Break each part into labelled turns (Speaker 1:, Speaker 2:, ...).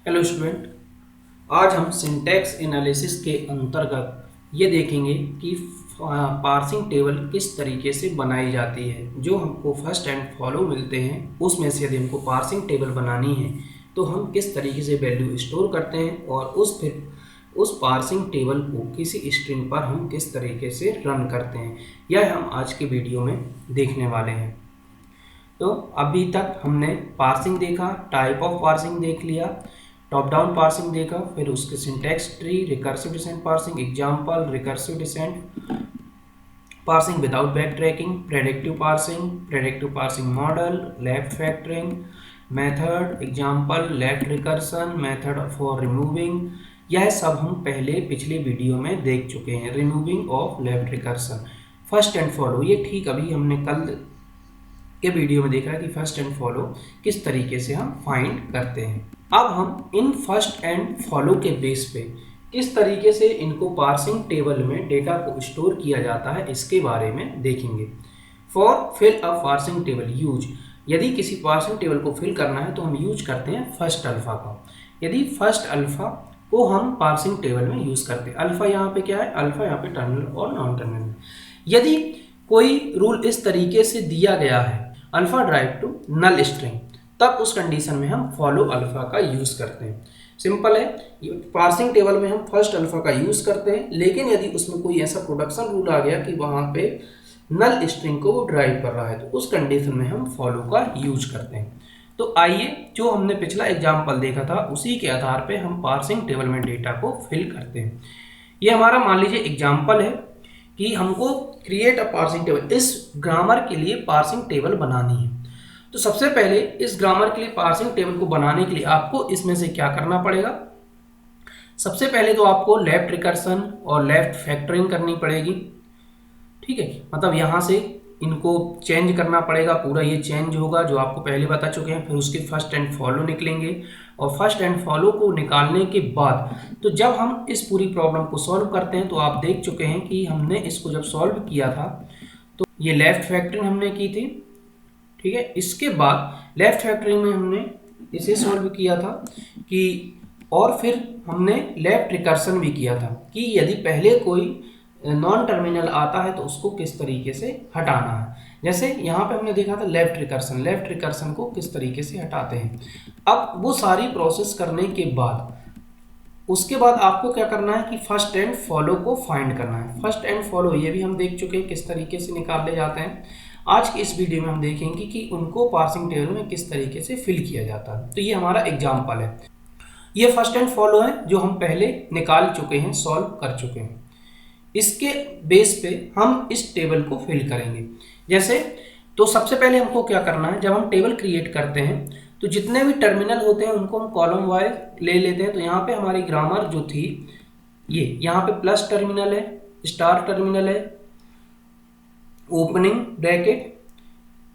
Speaker 1: Hello student, आज हम syntax analysis के अंतर्गत ये देखेंगे कि पार्सिंग टेबल किस तरीके से बनाई जाती है। जो हमको फर्स्ट एंड फॉलो मिलते हैं उसमें से यदि हमको पार्सिंग टेबल बनानी है तो हम किस तरीके से वैल्यू स्टोर करते हैं और उस पार्सिंग टेबल को किसी स्ट्रिंग पर हम किस तरीके से रन करते हैं, यह हम आज के वीडियो में देखने वाले हैं। तो अभी तक हमने पार्सिंग देखा, टाइप ऑफ पार्सिंग देख लिया, टॉप डाउन पार्सिंग देखा, फिर उसके syntax tree, recursive descent parsing, example, recursive descent parsing without backtracking, predictive parsing model, left factoring method, example, left recursion, method for removing. यह सब हम पिछले वीडियो में देख चुके हैं। Removing of left recursion, first and follow, ये ठीक अभी हमने कल के वीडियो में देखा है कि फर्स्ट एंड फॉलो किस तरीके से हम फाइंड करते हैं। अब हम इन फर्स्ट एंड फॉलो के बेस पे किस तरीके से इनको पार्सिंग टेबल में डेटा को स्टोर किया जाता है इसके बारे में देखेंगे। For fill a parsing table use, यदि किसी पार्सिंग टेबल को फिल करना है तो हम यूज करते हैं फर्स्ट अल्फा का। यदि फर्स्ट अल्फा को हम पार्सिंग टेबल में यूज करते हैं, अल्फा यहाँ पे क्या है, अल्फा यहाँ पे टर्मिनल और नॉन टर्मिनल। यदि कोई रूल इस तरीके से दिया गया है, alpha drive to null string, तब उस कंडीशन में हम फॉलो अल्फा का यूज करते हैं। सिंपल है, पार्सिंग टेबल में हम फर्स्ट अल्फा का यूज करते हैं, लेकिन यदि उसमें कोई ऐसा प्रोडक्शन रूल आ गया कि वहां पे नल स्ट्रिंग को वो ड्राइव कर रहा है तो उस कंडीशन में हम फॉलो का यूज करते हैं। तो आइए, जो हमने पिछला एग्जाम्पल देखा था उसी के आधार पर हम पार्सिंग टेबल में डेटा को फिल करते हैं। ये हमारा मान लीजिए एग्जाम्पल है कि हमको क्रिएट अ पार्सिंग टेबल, इस ग्रामर के लिए पार्सिंग टेबल बनानी है। तो सबसे पहले इस ग्रामर के लिए पार्सिंग टेबल को बनाने के लिए आपको इसमें से क्या करना पड़ेगा। सबसे पहले तो आपको लेफ्ट रिकर्सन और लेफ्ट फैक्टरिंग करनी पड़ेगी। ठीक है, मतलब यहाँ से इनको चेंज करना पड़ेगा, पूरा ये चेंज होगा जो आपको पहले बता चुके हैं। फिर उसके फर्स्ट एंड फॉलो निकलेंगे और फर्स्ट एंड फॉलो को निकालने के बाद तो जब हम इस पूरी प्रॉब्लम को सॉल्व करते हैं तो आप देख चुके हैं कि हमने इसको जब सॉल्व किया था तो ये लेफ्ट फैक्टरिंग हमने की थी। ठीक है, इसके बाद लेफ्ट फैक्टरिंग में हमने इसे सॉल्व किया था कि, और फिर हमने लेफ्ट रिकर्सन भी किया था कि यदि पहले कोई नॉन टर्मिनल आता है तो उसको किस तरीके से हटाना है। जैसे यहाँ पे हमने देखा था लेफ्ट रिकर्सन को किस तरीके से हटाते हैं। अब वो सारी प्रोसेस करने के बाद उसके बाद आपको क्या करना है कि फर्स्ट एंड फॉलो को फाइंड करना है। फर्स्ट एंड फॉलो ये भी हम देख चुके हैं किस तरीके से निकाले जाते हैं। आज की इस वीडियो में हम देखेंगे कि उनको पार्सिंग टेबल में किस तरीके से फिल किया जाता है। तो ये हमारा एग्जाम्पल है, ये फर्स्ट एंड फॉलो है जो हम पहले निकाल चुके हैं, सॉल्व कर चुके हैं। इसके बेस पे हम इस टेबल को फिल करेंगे। जैसे तो सबसे पहले हमको क्या करना है, जब हम टेबल क्रिएट करते हैं तो जितने भी टर्मिनल होते हैं उनको हम कॉलम वाइज ले लेते हैं। तो यहाँ पे हमारी ग्रामर जो थी, ये यहाँ पे प्लस टर्मिनल है, स्टार टर्मिनल है, opening bracket,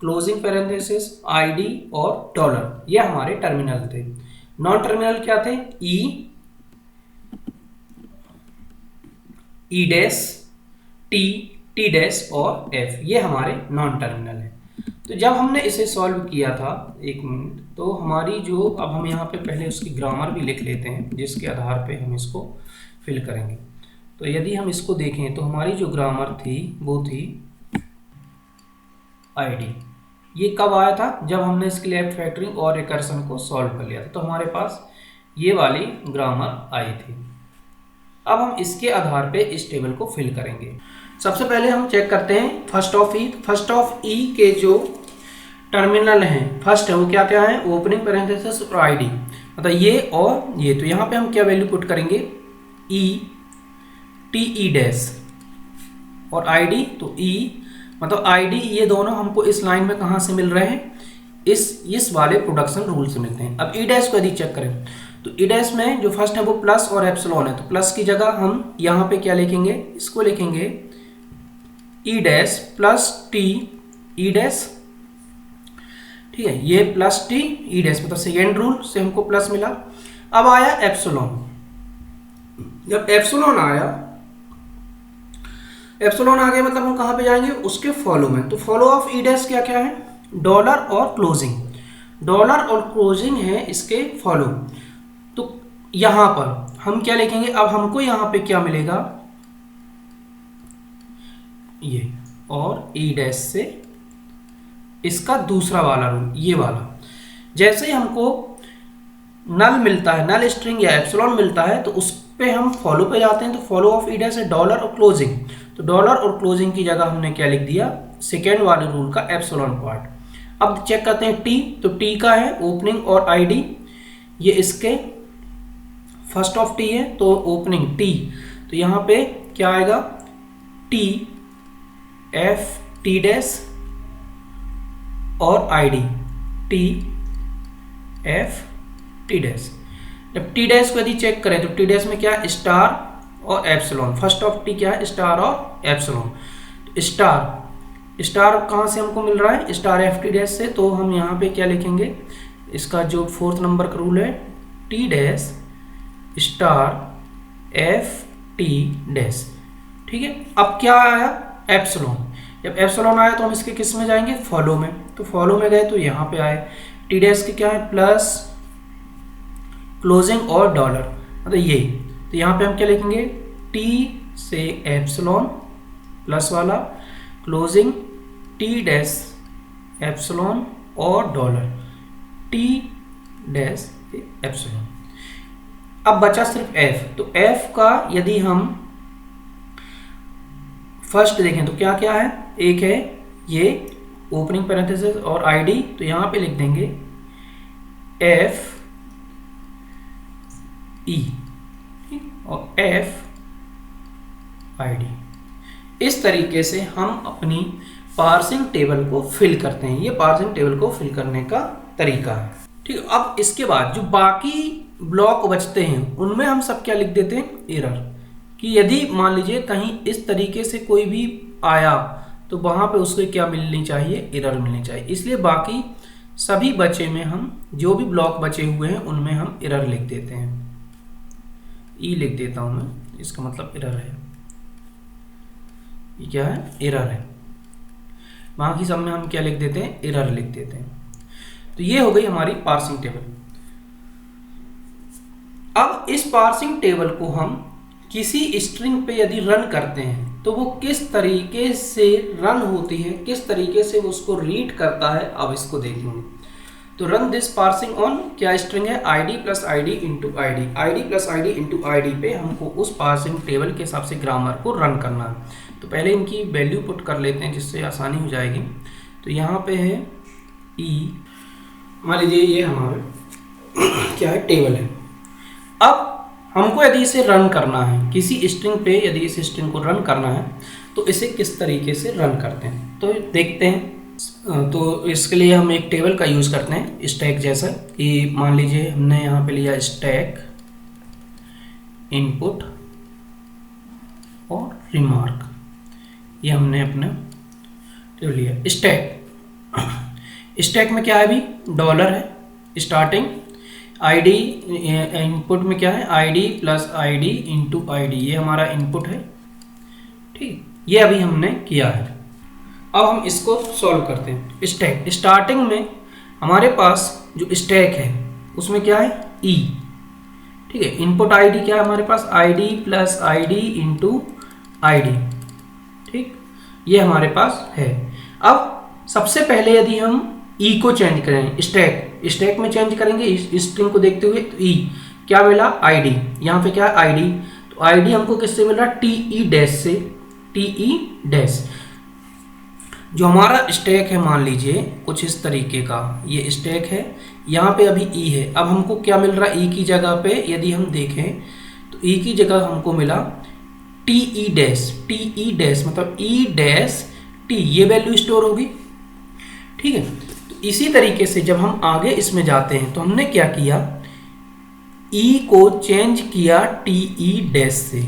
Speaker 1: closing parenthesis, ID और डॉलर, ये हमारे टर्मिनल थे। नॉन टर्मिनल क्या थे, ई डैश, टी डैश और एफ, ये हमारे नॉन टर्मिनल है। तो जब हमने इसे सॉल्व किया था, एक मिनट, तो हमारी जो, अब हम यहाँ पे पहले उसकी ग्रामर भी लिख लेते हैं जिसके आधार पे हम इसको फिल करेंगे। तो यदि हम इसको देखें तो हमारी जो ग्रामर थी वो थी आईडी। ये कब आया था, जब हमने इसके लेफ्ट फैक्टरिंग और रिकर्सन को सॉल्व कर लिया था, तो हमारे पास ये वाली ग्रामर आई थी। अब हम इसके आधार पे इस टेबल को फिल करेंगे। सबसे पहले हम चेक करते हैं फर्स्ट ऑफ ई के जो टर्मिनल हैं, फर्स्ट है वो क्या क्या है, ओपनिंग पैरेंथेसिस और आईडी, मतलब ये और ये। तो यहाँ पे हम क्या वैल्यू पुट करेंगे, टी डैश और आईडी, तो ई मतलब आईडी, ये दोनों हमको इस लाइन में कहाँ से मिल रहे हैं, इस वाले प्रोडक्शन रूल से मिलते हैं। अब ई डैश को यदि चेक करें तो ई डैश में जो फर्स्ट है वो प्लस और एप्सिलॉन है, तो प्लस की जगह हम यहाँ पे क्या लिखेंगे, इसको लिखेंगे ई dash plus T E dash. ठीक है, ये प्लस टी ई डैश, मतलब सेकेंड रूल से हमको प्लस मिला। अब आया एप्सिलॉन, जब एप्सिलॉन आ गया मतलब हम कहाँ पे जाएंगे, उसके फॉलो में। तो फॉलो ऑफ ई डैश क्या क्या है, डॉलर और क्लोजिंग है इसके फॉलो। तो यहां पर हम क्या लिखेंगे, अब हमको यहां पे क्या मिलेगा, ये और ई डैश से इसका दूसरा वाला रूल, ये वाला। जैसे ही हमको नल मिलता है, नल स्ट्रिंग या एप्सिलॉन मिलता है, तो उस पे हम फॉलो पे जाते हैं, तो फॉलो ऑफ ई डैश है डॉलर और क्लोजिंग, तो डॉलर और क्लोजिंग की जगह हमने क्या लिख दिया, सेकेंड वाले रूल का एप्सिलॉन पार्ट। अब चेक करते हैं टी, तो टी का है ओपनिंग और आईडी, ये इसके फर्स्ट ऑफ टी है, तो ओपनिंग टी, तो यहाँ पे क्या आएगा, टी एफ टी डैश और ID T F T dash. जब टी डैश को यदि चेक करें तो टी डैश में क्या है, स्टार और एप्सिलॉन, फर्स्ट ऑफ टी क्या है, स्टार और एप्सिलॉन। स्टार स्टार कहाँ से हमको मिल रहा है, स्टार एफ टी डैश से, तो हम यहाँ पे क्या लिखेंगे, इसका जो फोर्थ नंबर का रूल है, T dash star F T dash. ठीक है, अब क्या आया, एप्सिलॉन। जब एप्सिलॉन आया तो हम इसके किस में जाएंगे, फॉलो में, तो फॉलो में गए तो यहाँ पे आए टी डैश के क्या है, प्लस क्लोजिंग और डॉलर, मतलब ये, तो यहाँ पे हम क्या लिखेंगे, टी से एप्सिलॉन प्लस वाला, क्लोजिंग टी डैश एप्सिलॉन और डॉलर टी डैश एप्सिलॉन। अब बचा सिर्फ एफ, तो एफ का यदि हम फर्स्ट देखें तो क्या क्या है, एक है ये ओपनिंग पैरेंथेसिस और आईडी, तो यहाँ पे लिख देंगे एफ ई और एफ आईडी। इस तरीके से हम अपनी पार्सिंग टेबल को फिल करते हैं, ये पार्सिंग टेबल को फिल करने का तरीका है। ठीक है, अब इसके बाद जो बाकी ब्लॉक बचते हैं उनमें हम सब क्या लिख देते हैं, एरर, कि यदि मान लीजिए कहीं इस तरीके से कोई भी आया तो वहां पे उसको क्या मिलनी चाहिए, एरर मिलनी चाहिए। इसलिए बाकी सभी बचे में हम जो भी ब्लॉक बचे हुए हैं उनमें हम एरर लिख देते हैं, ई लिख देता हूं मैं, इसका मतलब एरर है, ये क्या है, एरर है। बाकी सब में हम क्या लिख देते हैं, एरर लिख देते हैं। तो ये हो गई हमारी पार्सिंग टेबल। अब इस पार्सिंग टेबल को हम किसी स्ट्रिंग पे यदि रन करते हैं तो वो किस तरीके से रन होती है, किस तरीके से उसको रीड करता है, अब इसको देखेंगे। तो रन दिस पार्सिंग ऑन क्या स्ट्रिंग है, ID plus ID into ID, ID plus ID into ID पे हमको उस पार्सिंग टेबल के हिसाब से ग्रामर को रन करना है। तो पहले इनकी वैल्यू पुट कर लेते हैं जिससे आसानी हो जाएगी। तो यहाँ पे है ई, मान लीजिए ये हमारा क्या है, टेबल है। अब हमको यदि इसे रन करना है किसी स्ट्रिंग पे, यदि इस स्ट्रिंग को रन करना है तो इसे किस तरीके से रन करते हैं तो देखते हैं। तो इसके लिए हम एक टेबल का यूज़ करते हैं स्टैक जैसा, कि मान लीजिए हमने यहाँ पे लिया स्टैक इनपुट और रिमार्क, ये हमने अपना टेबल लिया। स्टैक में क्या है, अभी डॉलर है स्टार्टिंग, आईडी इनपुट में क्या है, ID plus ID into ID, ये हमारा इनपुट है। ठीक, ये अभी हमने किया है। अब हम इसको सॉल्व करते हैं। स्टैक स्टार्टिंग में हमारे पास जो स्टैक है उसमें क्या है, ई। ठीक है, इनपुट आईडी क्या है हमारे पास, ID plus ID into ID. ठीक, ये हमारे पास है। अब सबसे पहले यदि हम ई को चेंज करें, स्टैक में चेंज करेंगे इस स्ट्रिंग को देखते हुए, तो ई क्या मिला, आईडी, यहाँ पे क्या है आईडी, तो आईडी हमको किससे मिल रहा है, टी ई डैश से, टी ई डैश। जो हमारा स्टैक है मान लीजिए कुछ इस तरीके का, ये स्टैक है, यहाँ पे अभी ई है। अब हमको क्या मिल रहा है, ई की जगह पे यदि हम देखें तो ई की जगह हमको मिला T E dash, T E dash मतलब ई डैश टी, ये वैल्यू स्टोर होगी। ठीक है, तो इसी तरीके से जब हम आगे इसमें जाते हैं तो हमने क्या किया, ई को चेंज किया टी ई डैश से।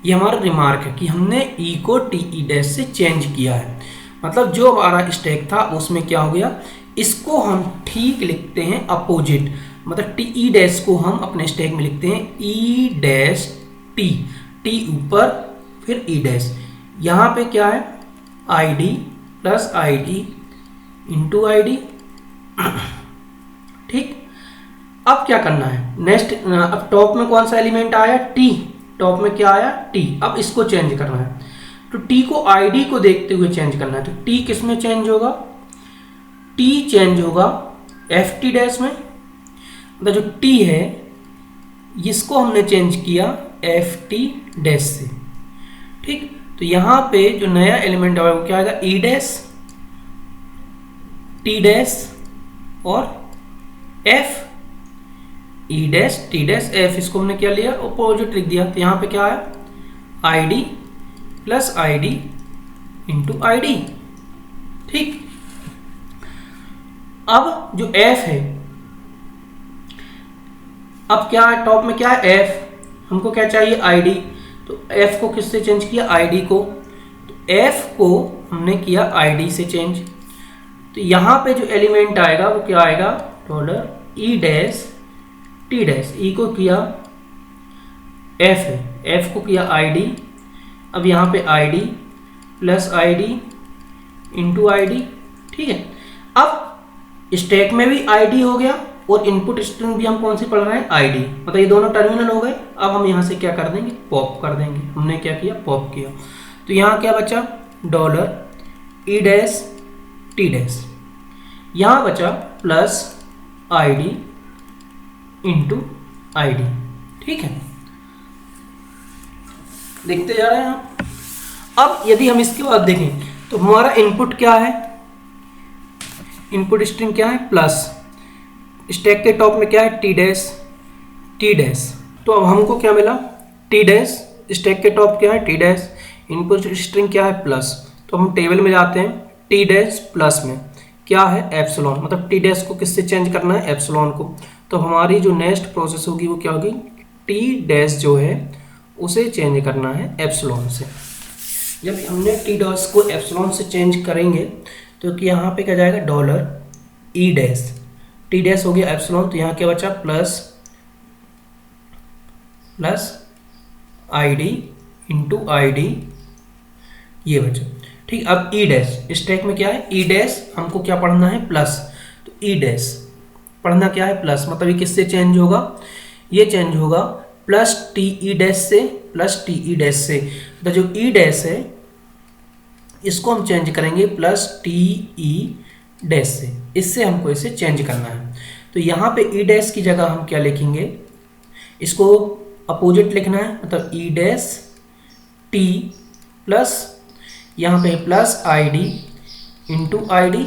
Speaker 1: ये हमारा रिमार्क है कि हमने ई को टी ई डैश से चेंज किया है, मतलब जो हमारा स्टैक था उसमें क्या हो गया, इसको हम ठीक लिखते हैं अपोजिट, मतलब टी ई डैश को हम अपने स्टैक में लिखते हैं ई डैश टी, टी ऊपर फिर ई डैश। यहाँ पे क्या है, ID plus ID into ID. ठीक, अब क्या करना है नेक्स्ट, अब टॉप में कौन सा एलिमेंट आया, टी, टॉप में क्या आया, टी। अब इसको चेंज करना है, तो टी को आईडी को देखते हुए चेंज करना है। तो टी किस में चेंज होगा, टी चेंज होगा एफ टी डैश में, मतलब जो टी है इसको हमने चेंज किया एफ टी डैश से, ठीक। तो यहाँ पे जो नया एलिमेंट आएगा वो क्या आएगा, ई डैश टी डैश और एफ, ई डैश टी डैश एफ, इसको हमने क्या लिया, अपोजिट लिख दिया। तो यहाँ पे क्या आया, I D plus I D into I D, ठीक। अब जो एफ है, अब क्या है टॉप में क्या है एफ, हमको क्या चाहिए आईडी, तो एफ को किससे चेंज किया, आईडी को। तो एफ को हमने किया आईडी से चेंज। तो यहाँ पे जो एलिमेंट आएगा वो क्या आएगा, dollar E dash T dash, E को किया एफ है, एफ को किया आईडी। अब यहाँ पे ID plus ID into ID, ठीक है। अब स्टैक में भी आईडी हो गया और इनपुट स्ट्रिंग भी हम कौन सी पढ़ रहे हैं, आईडी, मतलब ये दोनों टर्मिनल हो गए। अब हम यहाँ से क्या कर देंगे, पॉप कर देंगे, हमने क्या किया, पॉप किया। तो यहाँ क्या बचा, dollar E dash T dash, यहाँ बचा प्लस आईडी इंटू आईडी, ठीक है। देखते जा रहे हैं हम। अब यदि हम इसके बाद देखें तो हमारा इनपुट क्या है, इनपुट स्ट्रिंग क्या है, प्लस, स्टैक के टॉप में क्या है, टी डैश टी डैश। तो अब हमको क्या मिला, टी डैश, स्टैक के टॉप क्या है, टी डैश, इनपुट स्ट्रिंग क्या है, प्लस। तो हम टेबल में जाते हैं, टी डैश प्लस में क्या है, एप्सिलॉन, मतलब टी डैश को किससे चेंज करना है, एप्सिलॉन को। तो हमारी जो नेक्स्ट प्रोसेस होगी वो क्या होगी, टी डैश जो है उसे चेंज करना है एप्सिलॉन से। जब हमने टी डैश को एप्सिलॉन से चेंज करेंगे तो कि यहाँ पे क्या जाएगा, dollar E dash T dash हो गया एप्सिलॉन। तो यहाँ क्या बचा, plus plus I D into I D, ये बचा, ठीक। अब ई डैश, स्टैक में क्या है, ई डैश, हमको क्या पढ़ना है, प्लस। तो ई डैश पढ़ना क्या है, प्लस, मतलब ये किससे चेंज होगा, ये चेंज होगा प्लस टी ई डैश से, प्लस टी ई डैश से। तो जो ई डैश है इसको हम चेंज करेंगे प्लस टी ई डैश से, इससे हमको इसे चेंज करना है। तो यहाँ पे ई डैश की जगह हम क्या लिखेंगे, इसको अपोजिट लिखना है, मतलब ई डैश टी प्लस, यहाँ पे plus I D into I D,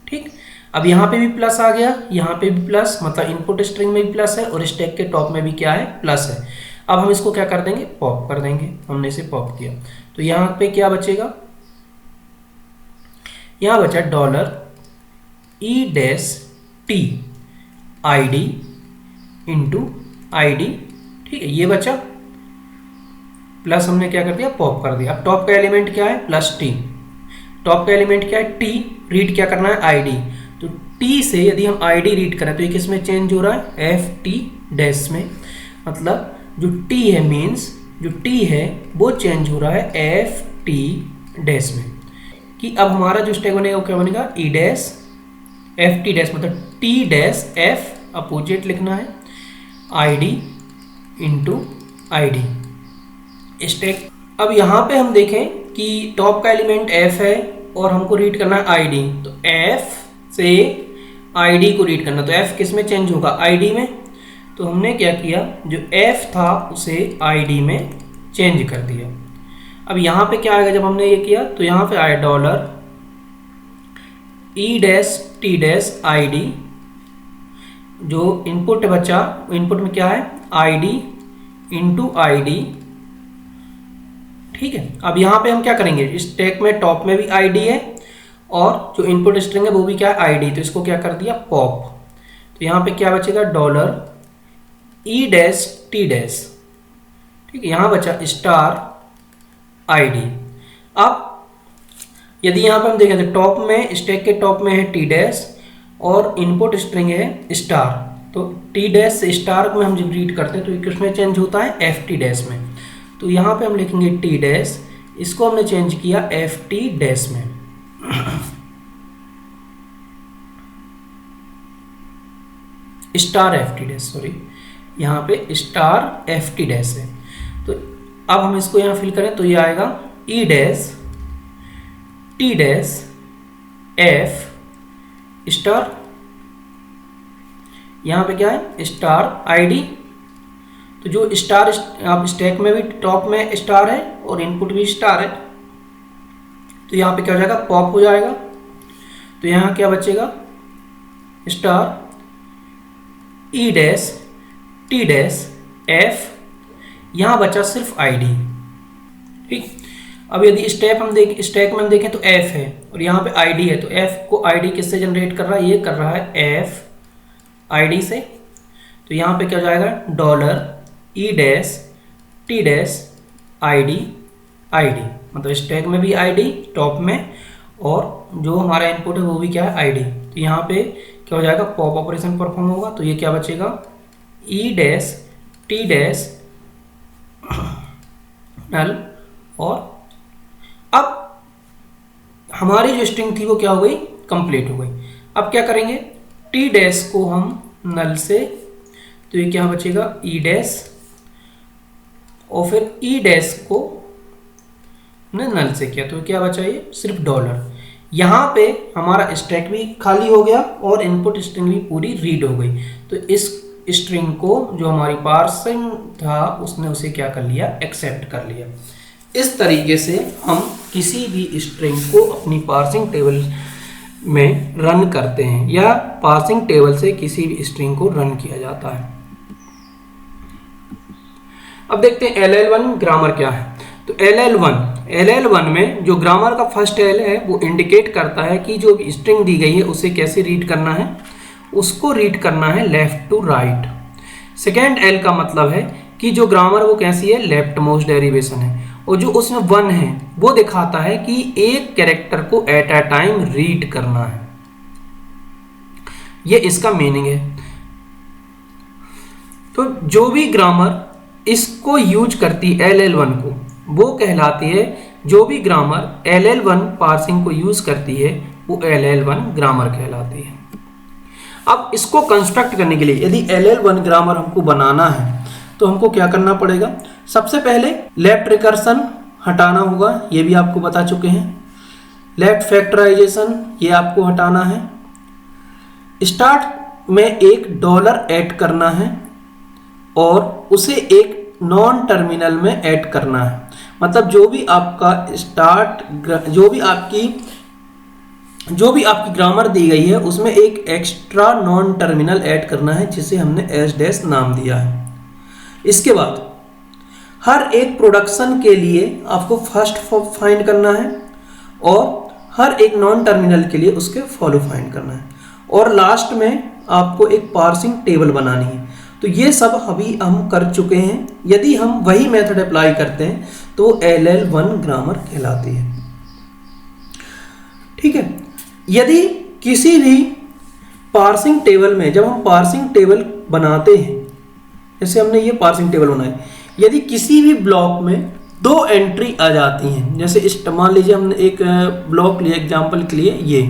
Speaker 1: ठीक। अब यहाँ पे भी प्लस आ गया, यहाँ पे भी प्लस, मतलब इनपुट स्ट्रिंग में भी प्लस है और स्टैक के टॉप में भी क्या है, प्लस है। अब हम इसको क्या कर देंगे, पॉप कर देंगे, हमने इसे पॉप किया। तो यहाँ पे क्या बचेगा, यहाँ बचा dollar E dash T I D into I D, ठीक है, ये बचा, प्लस हमने क्या कर दिया, पॉप कर दिया। अब टॉप का एलिमेंट क्या है, प्लस टी, टॉप का एलिमेंट क्या है, टी, रीड क्या करना है, आईडी। तो टी से यदि हम आईडी रीड करें तो ये किस में चेंज हो रहा है, एफ टी डैश में, मतलब जो टी है मीन्स जो टी है वो चेंज हो रहा है एफ टी डैश में। कि अब हमारा जो स्टैक बनेगा वो क्या बनेगा, ई डैश एफ टी डैश, मतलब टी डैश एफ अपोजिट लिखना है, I D into I D stack. अब यहाँ पे हम देखें कि टॉप का एलिमेंट एफ है और हमको रीड करना है आई डी, तो एफ से आई डी को रीड करना, तो एफ किस में चेंज होगा, आई डी में। तो हमने क्या किया, जो एफ था उसे आई डी में चेंज कर दिया। अब यहाँ पे क्या आएगा, जब हमने ये किया तो यहाँ पे आया dollar E dash T dash I D, जो इनपुट बचा इनपुट में क्या है, I D into I D, ठीक है। अब यहाँ पे हम क्या करेंगे, स्टैक में टॉप में भी आई डी है और जो इनपुट स्ट्रिंग है वो भी क्या है, आई डी, तो इसको क्या कर दिया, पॉप। तो यहाँ पे क्या बचेगा, dollar E dash T dash, ठीक है, यहाँ बचा स्टार आई डी। अब यदि यहाँ पे हम देखें तो टॉप में, स्टैक के टॉप में है टी डैश और इनपुट स्ट्रिंग है स्टार, तो टी डैश से स्टार में हम जब रीड करते हैं तो किसमें चेंज होता है, एफ टी डैश में। तो यहाँ पे हम लिखेंगे टी डैश, इसको हमने चेंज किया एफ टी डैश में। Star F T dash, sorry यहाँ पे स्टार एफ टी डैश है। तो अब हम इसको यहाँ फिल करें तो ये आएगा ई dash T dash F star, यहाँ पे क्या है स्टार आईडी। तो जो स्टार आप स्टैक में भी टॉप में स्टार है और इनपुट भी स्टार है, तो यहाँ पे क्या हो जाएगा पॉप हो जाएगा। तो यहाँ क्या बचेगा स्टार ई डैश टी डैश एफ, यहाँ बचा सिर्फ आईडी। ठीक, अब यदि स्टैक में हम देखें तो एफ है और यहाँ पे आईडी है, तो एफ को आईडी किससे जनरेट कर रहा है, ये कर रहा है एफ आईडी से। तो यहाँ पे क्या हो जाएगा dollar E dash T dash ID ID, मतलब स्टैक में भी आईडी टॉप में और जो हमारा इनपुट है वो भी क्या है आईडी। तो यहाँ पे क्या हो जाएगा पॉप ऑपरेशन परफॉर्म होगा, तो ये क्या बचेगा ई डैश टी डैश नल। और अब हमारी जो स्ट्रिंग थी वो क्या हो गई कंप्लीट हो गई। अब क्या करेंगे टी डैश को हम नल से, तो ये क्या बचेगा ई डैश और फिर ई डैश को ने नल से किया तो क्या बचा ये सिर्फ डॉलर। यहाँ पे हमारा स्टैक भी खाली हो गया और इनपुट स्ट्रिंग भी पूरी रीड हो गई। तो इस स्ट्रिंग को जो हमारी पार्सिंग था उसने उसे क्या कर लिया एक्सेप्ट कर लिया। इस तरीके से हम किसी भी स्ट्रिंग को अपनी पार्सिंग टेबल में रन करते हैं या पार्सिंग टेबल से किसी भी स्ट्रिंग को रन किया जाता है। अब देखते हैं LL1 ग्रामर क्या है। तो LL1 में जो ग्रामर का फर्स्ट एल है वो इंडिकेट करता है कि जो स्ट्रिंग दी गई है उसे कैसे रीड करना है, उसको रीड करना है left to right. Second L का मतलब है कि जो ग्रामर वो कैसी है लेफ्ट मोस्ट डेरिवेशन है, और जो उसमें 1 है वो दिखाता है कि एक कैरेक्टर को एट अ टाइम रीड करना है, ये इसका मीनिंग है। तो जो भी ग्रामर इसको यूज करती है LL1 को वो कहलाती है, जो भी ग्रामर LL1 पार्सिंग को यूज करती है वो LL1 ग्रामर कहलाती है। अब इसको कंस्ट्रक्ट करने के लिए यदि LL1 ग्रामर हमको बनाना है तो हमको क्या करना पड़ेगा, सबसे पहले लेफ्ट रिकर्सन हटाना होगा, ये भी आपको बता चुके हैं। लेफ्ट फैक्टराइजेशन ये आपको हटाना है। स्टार्ट में एक डॉलर ऐड करना है और उसे एक नॉन टर्मिनल में ऐड करना है, मतलब जो भी आपकी ग्रामर दी गई है उसमें एक एक्स्ट्रा नॉन टर्मिनल ऐड करना है जिसे हमने एस डैश नाम दिया है। इसके बाद हर एक प्रोडक्शन के लिए आपको फर्स्ट फाइंड करना है और हर एक नॉन टर्मिनल के लिए उसके फॉलो फाइंड करना है, और लास्ट में आपको एक पार्सिंग टेबल बनानी है। तो ये सब अभी हम कर चुके हैं। यदि हम वही मेथड अप्लाई करते हैं तो LL1 ग्रामर कहलाती है। ठीक है, यदि किसी भी पार्सिंग टेबल में जब हम पार्सिंग टेबल बनाते हैं, जैसे हमने ये पार्सिंग टेबल बनाया, यदि किसी भी ब्लॉक में 2 एंट्री आ जाती हैं, जैसे मान लीजिए हमने एक ब्लॉक लिया एग्जांपल के लिए ये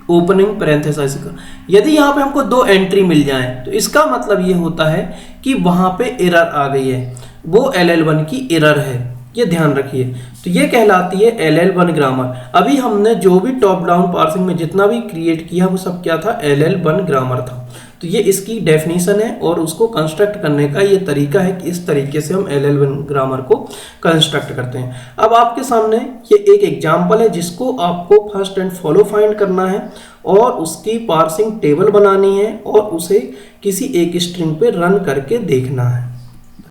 Speaker 1: ओपनिंग पैरेंथेसिस का, यदि यहाँ पे हमको 2 एंट्री मिल जाए तो इसका मतलब ये होता है कि वहाँ पे एरर आ गई है, वो LL1 की एरर है, ये ध्यान रखिए। तो ये कहलाती है LL1 ग्रामर। अभी हमने जो भी टॉप डाउन पार्सिंग में जितना भी क्रिएट किया वो सब क्या था LL1 ग्रामर था। तो ये इसकी डेफिनेशन है और उसको कंस्ट्रक्ट करने का ये तरीका है कि इस तरीके से हम LL1 ग्रामर को कंस्ट्रक्ट करते हैं। अब आपके सामने ये एक एग्जांपल है जिसको आपको फर्स्ट एंड फॉलो फाइंड करना है और उसकी पार्सिंग टेबल बनानी है और उसे किसी एक स्ट्रिंग पे रन करके देखना है।